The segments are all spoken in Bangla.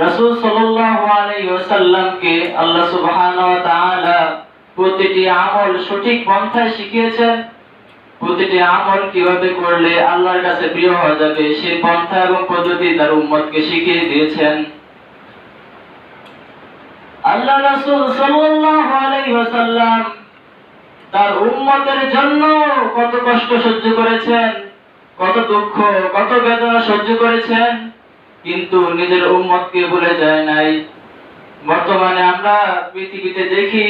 রাসূল সাল্লাল্লাহু আলাইহি ওয়াসাল্লামকে আল্লাহ সুবহানাহু ওয়া তাআলা প্রতিটি আমল সঠিক পন্থায় শিখিয়েছেন। প্রতিটি আমল কিভাবে করলে আল্লাহর কাছে প্রিয় হওয়া যাবে সেই পন্থা এবং পদ্ধতি তার উম্মতকে শিখিয়ে দিয়েছেন। আল্লাহ রাসূল সাল্লাল্লাহু আলাইহি ওয়াসাল্লাম তার উম্মতের জন্য কত কষ্ট সহ্য করেছেন, কত দুঃখ, কত বেদনা সহ্য করেছেন, কিন্তু নিজের উম্মতকে ভুলে যায় নাই। বর্তমানে আমরা পৃথিবীতে দেখি,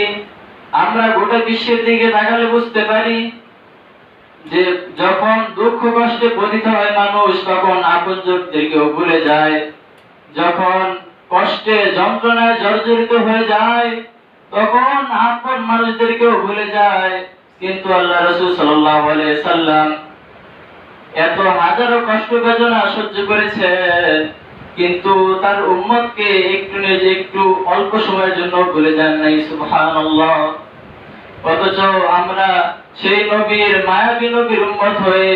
আমরা গোটা বিশ্বের দিকে তাকালে বুঝতে পারি যে যখন দুঃখ কষ্টে পতিত হয় মানুষ, তখন আপনজনদেরকেও ভুলে যায়। যখন কষ্টে যন্ত্রণায় জর্জরিত হয়ে যায়, তখন আপন মানুষদেরকেও ভুলে যায়। কিন্তু আল্লাহ রাসূল সাল্লাল্লাহু আলাইহি সাল্লাম এত হাজারো কষ্ট বেদনা সহ্য করেছেন, কিন্তু তার উম্মতকে একটু অল্প সময়ের জন্য ভুলে যান নাই। সুবহানাল্লাহ। অথচ আমরা সেই নবীর মায়াবী নবীর উম্মত হয়ে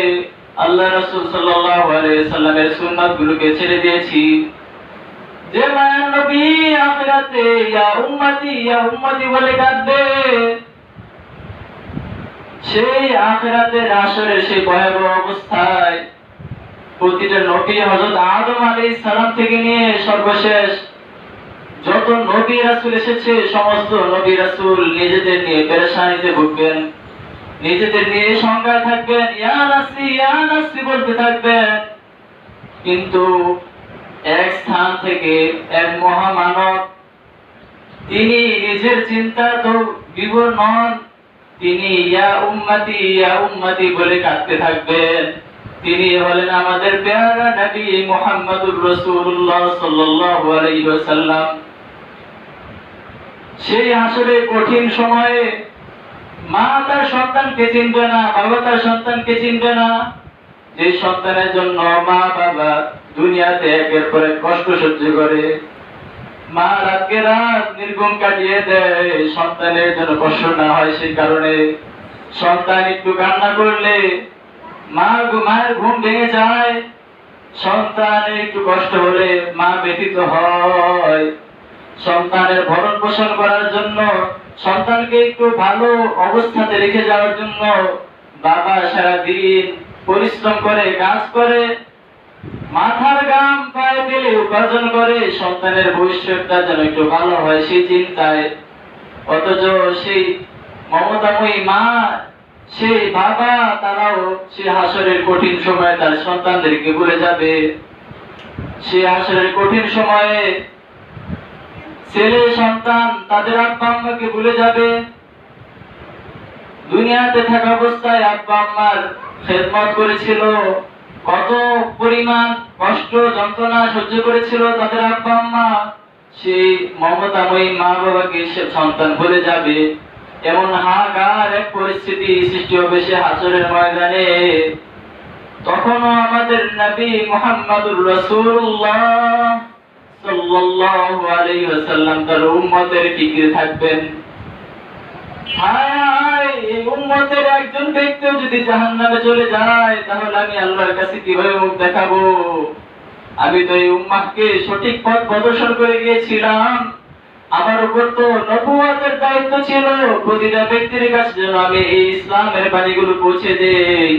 আল্লাহ রাসূল সাল্লাল্লাহু আলাইহি সাল্লামের সুন্নাতগুলোকে ছেড়ে দিয়েছি। যে মায়ার নবী আখিরাতে ইয়া উম্মতি বলে কাঁদবে, সেই আখিরাতের আসরে সেই ভয়াবহ অবস্থায় প্রতিটা নবী হযরত আদম আলাইহিস সালাম থেকে নিয়ে সর্বশেষ যত নবী রাসূল এসেছে, সমস্ত নবী রাসূল নিজেদের নিয়ে পেরেশানিতে ভুগবেন, নিজেদের নিয়ে সংখ্যায় থাকবেন, ইয়া নাফসি বলতে থাকবেন। কিন্তু এক স্থান থেকে এক মহামানব, তিনি নিজের চিন্তা তো বিভোর নন, তিনি ইয়া উম্মতি বলে কাঁদতে থাকবেন। তিনি হলেন আমাদের প্যারা নবী মুহাম্মদুর রাসূলুল্লাহ সাল্লাল্লাহু আলাইহি ওয়াসাল্লাম। সেই আসলে কঠিন সময়ে মা তার সন্তানকে চিনবে না, বাবা তার সন্তানকে চিনবে না। যে সন্তানের জন্য মা বাবা দুনিয়াতে একের পর এক কষ্ট সহ্য করে, মা রাতকে রাত নির্ঘুম কাটিয়ে দেয় সন্তানের জন্য কষ্ট না হয় সেই কারণে। সন্তান একটু কান্না করলে মায়ের ঘুম ভেঙে যায়, সন্তানের একটু কষ্ট হলে মা ব্যথিত হয়। সন্তানের ভরণ পোষণ করার জন্য, সন্তানকে একটু ভালো অবস্থাতে রেখে যাওয়ার জন্য বাবা সারাদিন পরিশ্রম করে, কাজ করে, মাথার ঘাম পায়ে ফেলে উপার্জন করে সন্তানের ভবিষ্যৎটা যেন একটু ভালো হয় সেই চিন্তায়। অথচ সেই মমতাময়ী মা, সেই বাবা, তারাও সে হাসরের কঠিন সময়ে তার সন্তানদেরকে ভুলে যাবে। সে হাসরের কঠিন সময়ে ছেলে সন্তান তাদের আব্বা আম্মাকে ভুলে যাবে। দুনিয়াতে থাকা অবস্থায় আব্বা আম্মার খেদমত করেছিল, কত পরিমাণ কষ্ট যন্ত্রণা সহ্য করেছিল তাদের আব্বা আম্মা, সেই মমতাময়ী মা বাবাকে সে সন্তান ভুলে যাবে। এমন হাহাকার এক পরিস্থিতি সৃষ্টি হবে সে হাসরের ময়দানে। তখনও আমাদের নবী মুহাম্মদুর রাসূলুল্লাহ সাল্লাল্লাহু আলাইহি ওয়াসাল্লাম তার উম্মতের ফিকিরে থাকবেন। হায় হায়, এই উম্মতের একজন ব্যক্তিও যদি জাহান্নামে চলে যায়, তাহলে আমি আল্লাহর কাছে কিভাবে মুখ দেখাবো? আমি তো এই উম্মাহকে সঠিক পথ প্রদর্শন করে গিয়েছিলাম, আমার উপর তো নবুয়তের দায়িত্ব ছিল প্রতিটা ব্যক্তির কাছে যেন আমি এই ইসলামের বাণীগুলো পৌঁছে দেই।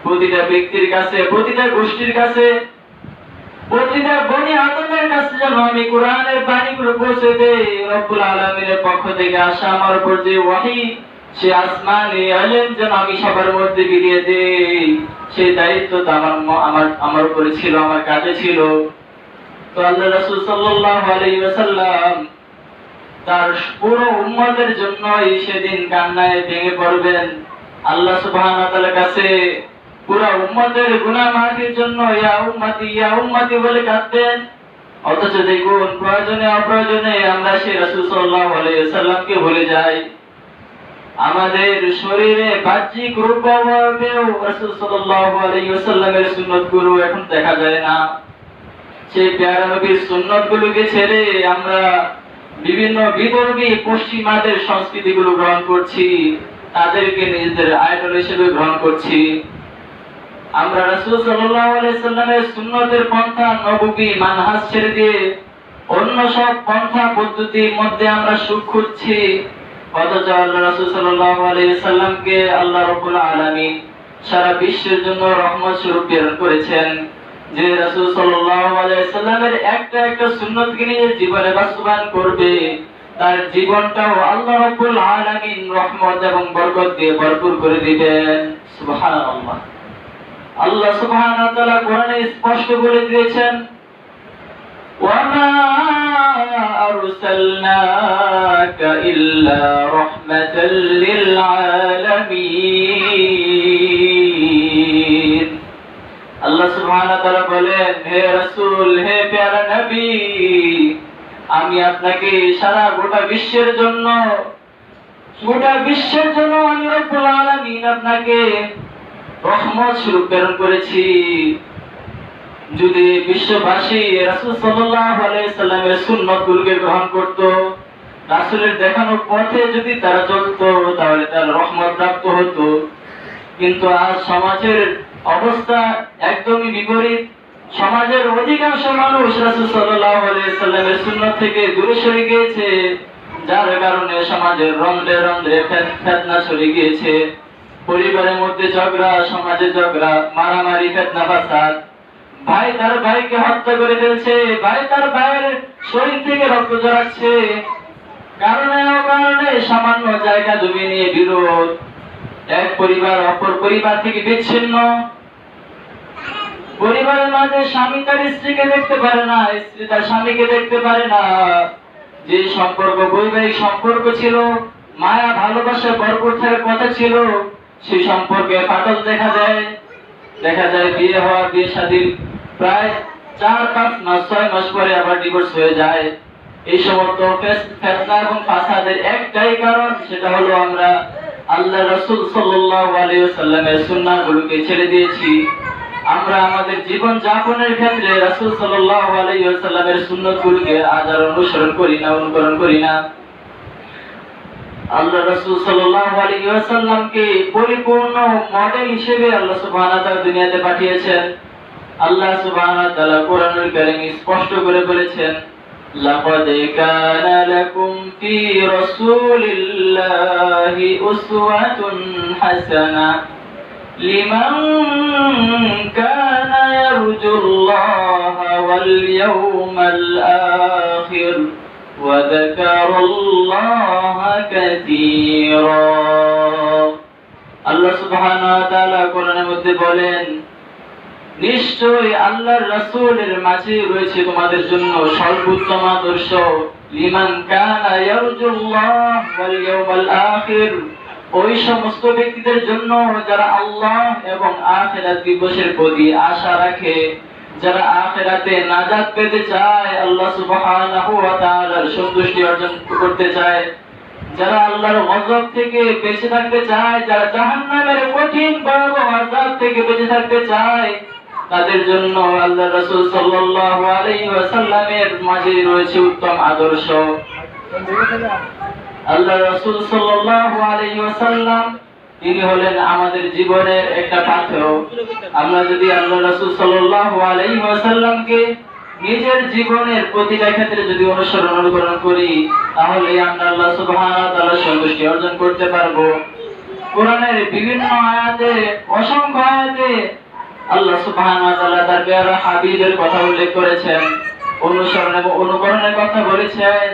প্রতিটা ব্যক্তির কাছে, প্রতিটা গোষ্ঠীর কাছে, প্রতিটা বনি আদমের কাছে যেন আমি কোরআনের বাণীগুলো পৌঁছে দেই। রব্বুল আলামিনের পক্ষ থেকে আসা আমার উপর যে ওহী, সে আসমানি ইলম যেন আমি সবার মধ্যে বিলিয়ে দেই, সেই দায়িত্ব তো আমার উপরে ছিল, আমার কাছে ছিল। তো আল্লাহ রাসূল সাল্লাল্লাহু আলাইহি ওয়াসাল্লাম তার পুরো উম্মতের জন্য সেদিন কান্নায় ভেঙে পড়বেন, আল্লাহ সুবহানাহু ওয়া তাআলার কাছে পুরো উম্মতের গুনাহ মাফির জন্য ইয়া উম্মতি বলে কাঁদবেন। অথচ দেখুন, প্রয়োজনে অপ্রয়োজনে আমরা সেই রাসূল সাল্লাল্লাহু আলাইহি ওয়াসাল্লামকে ভুলে যাই। আমাদের শরীরে বাহ্যিক রূপেও রাসূল সাল্লাল্লাহু আলাইহি ওয়াসাল্লামের সুন্নাতগুলো এখন দেখা যায় না। সেই প্যারা নবীর সুন্নাতগুলোকে ছেড়ে আমরা বিভিন্ন বিধর্মী পশ্চিমাদের সংস্কৃতিগুলো গ্রহণ করছি, তাদেরকে নিজেদের আইডল হিসেবে গ্রহণ করছি। আমরা রাসূল সাল্লাল্লাহু আলাইহি ওয়াসাল্লামের সুন্নাতের পন্থা নববী মানহাজ ছেড়ে দিয়ে অন্য সব পন্থা পদ্ধতির মধ্যে আমরা সুখ খুঁজছি, অথচ আল্লাহ রাসূল সাল্লাল্লাহু আলাইহি সাল্লামকে আল্লাহ রাব্বুল আলামিন সারা বিশ্বের জন্য রহমত স্বরূপ প্রেরণ করেছেন। যে রাসূল সাল্লাল্লাহু আলাইহি সাল্লামের একটা একটা সুন্নতকে নিজের জীবনে বাস্তবায়ন করবে, তার জীবনটাও আল্লাহ রাব্বুল আলামিন রহমত এবং বরকত দিয়ে ভরপুর করে দিবেন। সুবহানাল্লাহ। আল্লাহ সুবহানাহু ওয়া তাআলা কোরআনে স্পষ্ট বলে দিয়েছেন, ওয়ামা আরসালনাকা ইল্লা রাহমাতাল লিল আলামিন। আল্লাহ সুবহানাহু ওয়া তাআলা বলেন, হে রাসূল, হে প্যারা নবী, আমি আপনাকে সারা গোটা বিশ্বের জন্য আমি রব্বুল আলামিন আপনাকে রহমত স্বরূপ প্রেরণ করেছি। যদি বিশ্ববাসী রাসূল সাল্লাল্লাহু আলাইহি সাল্লামের সুন্নাতগুলোকে গ্রহণ করত, রাসূলের দেখানো পথে যদি তারা চলতো, তাহলে তার রহমত প্রাপ্ত হতো। কিন্তু আজ সমাজের অবস্থা একদমই বিপরীত। সমাজের অধিকাংশ মানুষ রাসূল সাল্লাল্লাহু আলাইহি সাল্লামের সুন্নাত থেকে দূরে সরে গিয়েছে, যার কারণে সমাজের রন্ধ্রে রন্ধ্রে ফিতনা ছড়িয়ে গিয়েছে। পরিবারের মধ্যে ঝগড়া, সমাজে ঝগড়া, মারামারি, ফিতনা ফাসাদ। ভাই তার ভাইকে হত্যা করে ফেলছে, ভাই তার ভাইয়ের শরীর থেকে রক্ত ঝরাচ্ছে। কারণে অকারণে সামান্য জায়গা জমি নিয়ে বিরোধ। এক পরিবার অপর পরিবার থেকে বিচ্ছিন্ন। পরিবারের মাঝে স্বামী তার স্ত্রীকে দেখতে পারে না, স্ত্রী তার স্বামীকে দেখতে পারে না। যে সম্পর্ক, বৈবাহিক সম্পর্ক ছিল, মায়া ভালোবাসা ভরপুর থাকার কথা ছিল, সেই সম্পর্কে ফাটল দেখা যায়। বিয়ে হওয়া, বিয়ে শাদীর প্রায় 4-5 মাস 6 মাস পরে আবার ডিভোর্স হয়ে যায়। এই সমস্ত ফিতনা এবং ফাসাদের একটাই কারণ, সেটা হলো আমরা আল্লাহ রাসূল সাল্লাল্লাহু আলাইহি ওয়াসাল্লামের সুন্নাহগুলোকে ছেড়ে দিয়েছি। আমরা আমাদের জীবন যাপনের ক্ষেত্রে রাসূল সাল্লাল্লাহু আলাইহি ওয়াসাল্লামের সুন্নাতগুলোকে আজ আর অনুসরণ করি না, অনুকরণ করি না। আল্লাহ রাসূল সাল্লাল্লাহু আলাইহি ওয়াসাল্লামকে পরিপূর্ণ মডেল হিসেবে আল্লাহ সুবহানাহু ওয়া তাআলা দুনিয়াতে পাঠিয়েছেন। আল্লাহ সুবহানাহু ওয়া তাআলা কোরআনুল কারীমে স্পষ্ট করে বলেছেন, লাকাদ কানা লাকুম ফি রাসূলিল্লাহি উসওয়াতুন হাসানাহ লিমান কানা ইয়ারজুল্লাহা ওয়াল ইয়াওমাল আখির ওয়া যাকারাল্লাহা কাসীরা। আল্লাহ সুবহানাহু ওয়া তাআলা কোরআনের মধ্যে বলেন, নিশ্চয়ই আল্লাহর রাসূলের মাঝে রয়েছে তোমাদের জন্য সর্বোত্তম আদর্শ। লিমান কানা ইয়ারজুল্লাহ ওয়াল ইয়াওমাল আখির, ওই সমস্ত ব্যক্তিদের জন্য যারা আল্লাহ এবং আখিরাত দিবসের প্রতি আশা রাখে, যারা আখিরাতে নাজাত পেতে চায়, আল্লাহ সুবহানাহু ওয়া তাআলার সন্তুষ্টি অর্জন করতে চায়, যারা আল্লাহর গজব থেকে বেঁচে থাকতে চায়, যারা জাহান্নামের কঠিন ভয়াবহ আযাব থেকে বেঁচে থাকতে চায়, তাদের জন্য আল্লাহ রাসূল সাল্লাল্লাহু আলাইহি ওয়াসাল্লামের মাঝে রয়েছে উত্তম আদর্শ। আল্লাহ রাসূল সাল্লাল্লাহু আলাইহি ওয়াসাল্লাম তিনি হলেন আমাদের জীবনের একটা পাথর। আমরা যদি আল্লাহ রাসূল সাল্লাল্লাহু আলাইহি ওয়াসাল্লামকে নিজের জীবনের প্রতিটা ক্ষেত্রে যদি অনুকরণ করি, তাহলে আমরা আল্লাহ সুবহানাহু ওয়া তাআলার সন্তুষ্টি অর্জন করতে পারবো। কোরআনের বিভিন্ন আয়াতে, অসংখ্য আয়াতে আল্লাহ সুবহানাহু ওয়া তাআলা তার প্রিয় হাবিবের কথা উল্লেখ করেছেন, অনুসরণ এবং অনুকরণের কথা বলেছেন।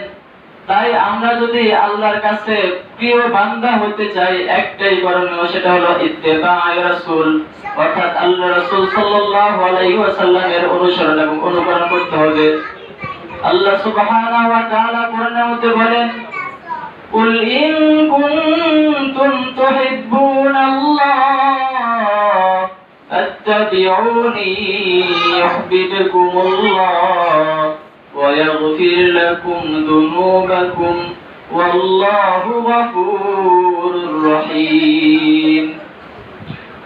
তাই আমরা যদি আল্লাহর কাছে প্রিয় বান্দা হতে চাই, একটাই করণীয়, সেটা হলো ইত্তেবায়ে রাসূল, অর্থাৎ আল্লাহ রাসূল সাল্লাল্লাহু আলাইহি ওয়াসাল্লামের অনুসরণ এবং অনুকরণ করতে হবে। আল্লাহ সুবহানাহু ওয়া তাআলা কোরআনের মধ্যে বলেন, কুল ইন কুনতুম তুহিব্বুনাল্লাহ ফাত্তাবিউনি ইউহিব্বুকুমুল্লাহ ওয়া ইয়াগফির লাকুম যুনুবাকুম ওয়াল্লাহু গফুরুর রহিম।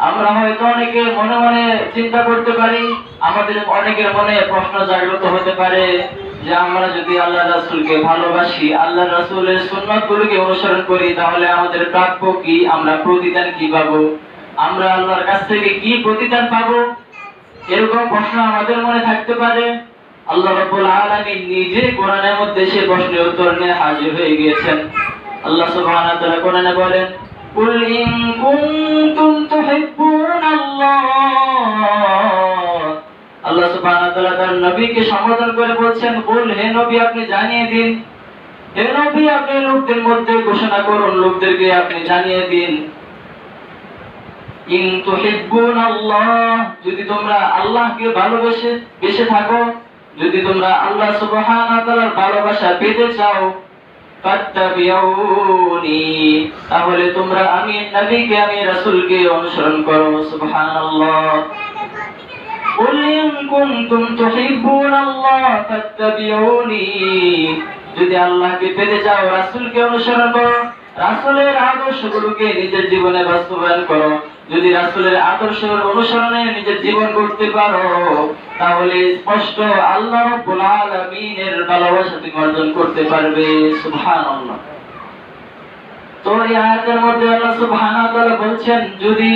আমরা হয়তো অনেকে মনে মনে চিন্তা করতে পারি, আমাদের অনেকের মনে প্রশ্ন জাগ্রত হতে পারে যে আমরা যদি আল্লাহ রাসূলকে ভালোবাসি, আল্লাহ রাসূলের সুন্নাতগুলোকে অনুসরণ করি, তাহলে আমাদের প্রাপ্য কি, আমরা প্রতিদান কি পাবো, আমরা আল্লাহর কাছ থেকে কি প্রতিদান পাবো? এরকম প্রশ্ন আমাদের মনে থাকতে পারে। আল্লাহ রাব্বুল আলামিন নিজে কোরআনের মধ্যে সে প্রশ্নের উত্তর নিয়ে হাজির হয়ে গিয়েছেন। আল্লাহ সুবহানাহু ওয়া তাআলা কোরআনে বলেন, কুল ইন কুনতুম তুহিব্বুনাল্লাহ। আল্লাহ সুবহানাহু ওয়া তাআলা তার নবীকে সম্বোধন করে বলছেন, বল হে নবী আপনি জানিয়ে দিন, হে নবী আপনি লোকদের মধ্যে ঘোষণা করুন, লোকদেরকে আপনি জানিয়ে দিন, ইন তুহিব্বুনাল্লাহ, যদি তোমরা আল্লাহকে বেশে থাকো, যদি তোমরা আল্লাহ সুবহানাহু ওয়া তাআলার ভালোবাসা পেতে চাও, ফাত্তাবিউনি, তাহলে তোমরা আমি নবীকে আমি রাসূলকে অনুসরণ করো। সুবহানাল্লাহ। কুল ইন কুনতুম তুহিব্বুনাল্লাহ ফাত্তাবিউনি, যদি আল্লাহকে পেতে চাও রাসূলকে অনুসরণ করো, রাসূলের আদর্শগুলোকে নিজের জীবনে বাস্তবায়ন করো। যদি রাসূলের আদর্শের অনুসরণে নিজের জীবন গড়তে পারো, তাহলে স্পষ্ট আল্লাহ রাব্বুল আলামিনের ভালোবাসা তুমি অর্জন করতে পারবে। সুবহানাল্লাহ। তো এই আয়াতের মধ্যে আল্লাহ সুবহানাহু ওয়া তাআলা বলছেন, যদি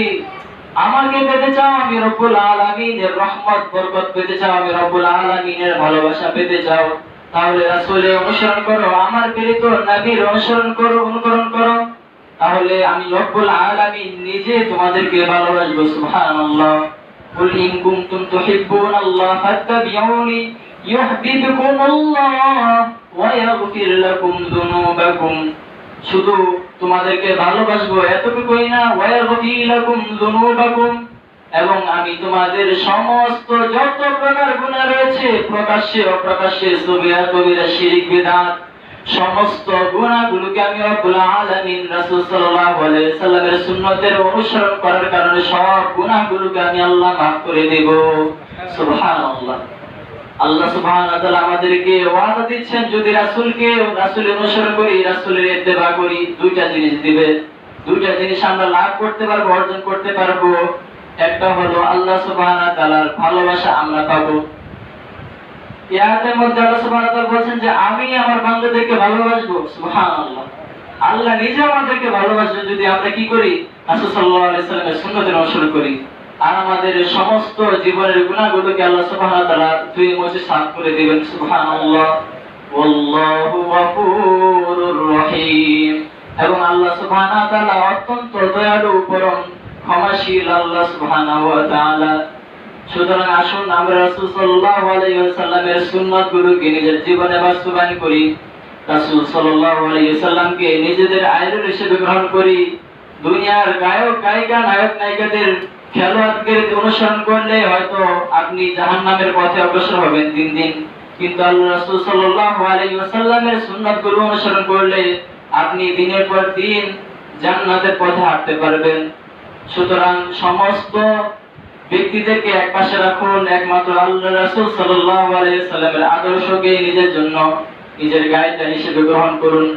আমাকে পেতে চাও, আমি রব্বুল আলামিনের রহমত বরকত পেতে চাও, আমি রব্বুল আলামিনের ভালোবাসা পেতে চাও, তাহলে রাসূলের অনুসরণ করো, আমার প্রেরিত নবীর অনুকরণ করো, তাহলে আমি রব্বুল আলামিন নিজে তোমাদেরকে ভালোবাসবো। সুবহানাল্লাহ। কুল ইন কুনতুম তুহিব্বুনাল্লাহ ফাত্তাবিউনি ইউহিব্বুকুমুল্লাহ ওয়া ইয়াগফির লাকুম যুনুবাকুম, শুধু তোমাদেরকে ভালোবাসবো এতটুকুই না, ওয়া ইয়াগফির লাকুম যুনুবাকুম, এবং আমি তোমাদের সমস্ত যত প্রকার গুনাহ রয়েছে, প্রকাশ্যে অপ্রকাশ্যে, সগীরা কবিরা, শিরক বিদআত, সমস্ত গুনাহগুলোকে আমি রব্বুল আলামিন রাসূল সাল্লাল্লাহু আলাইহি ওয়াসাল্লামের সুন্নতের অনুসরণ করার কারণে সব গুনাহগুলোকে আমি আল্লাহ মাফ করে দেব। সুবহানাল্লাহ। আল্লাহ সুবহানাহু ওয়া তাআলা আমাদেরকে ওয়াদা দিচ্ছেন, যদি রাসূলের অনুসরণ করি, রাসূলের ইত্তেবা করি, দুইটা জিনিস দিবে। দুইটা জিনিস আমরা লাভ করতে পারবো, অর্জন করতে পারবো। একটা হলো আল্লাহ সুবহানাহু ওয়া তাআলার ভালোবাসা আমরা পাবো। এই আয়াতের মধ্যে আল্লাহ সুবহানাহু ওয়া তাআলা বলেন যে আমি আমার বান্দাদেরকে ভালোবাসবো। সুবহানাল্লাহ। আল্লাহ নিজে আমাদেরকে ভালোবাসবে যদি আমরা কি করি, রাসূল সাল্লাল্লাহু আলাইহি ওয়াসাল্লামের সুন্নতের অনুসরণ করি, আর আমাদের সমস্ত জীবনের গুনাহগুলোকে আল্লাহ সুবহানাহু ওয়া তাআলা ধুয়ে মুছে সাফ করে দিবেন। সুবহানাল্লাহ। ওয়াল্লাহু গফুরুর রহিম, এবং আল্লাহ সুবহানাহু ওয়া তাআলা অত্যন্ত দয়ালু, পরম ক্ষমাশীল আল্লাহ সুবহানাহু ওয়া তাআলা। সুতরাং আসুন আমরা রাসূল সাল্লাল্লাহু আলাইহি ওয়াসাল্লামের সুন্নাতগুলোকে নিজের জীবনে বাস্তবায়ন করি, রাসূল সাল্লাল্লাহু আলাইহি ওয়াসাল্লামকে নিজেদের আইডল হিসেবে গ্রহণ করি। দুনিয়ার গায়ক গায়িকা, নায়ক নায়িকাদের, খেলোয়াড়দের অনুসরণ করলে হয়তো আপনি জাহান্নামের পথে অগ্রসর হবেন দিন দিন, কিন্তু আল্লাহ রাসূল সাল্লাল্লাহু আলাইহি ওয়াসাল্লামের সুন্নাতগুলো অনুসরণ করলে আপনি দিনের পর দিন জান্নাতের পথে হাঁটতে পারবেন। সুতরাং সমস্ত ব্যক্তিদেরকে একপাশে রাখুন, একমাত্র আল্লাহ রাসূল সাল্লাল্লাহু আলাইহি ওয়াসাল্লামের আদর্শকে নিজের জন্য নিজের গাইড হিসেবে গ্রহণ করুন।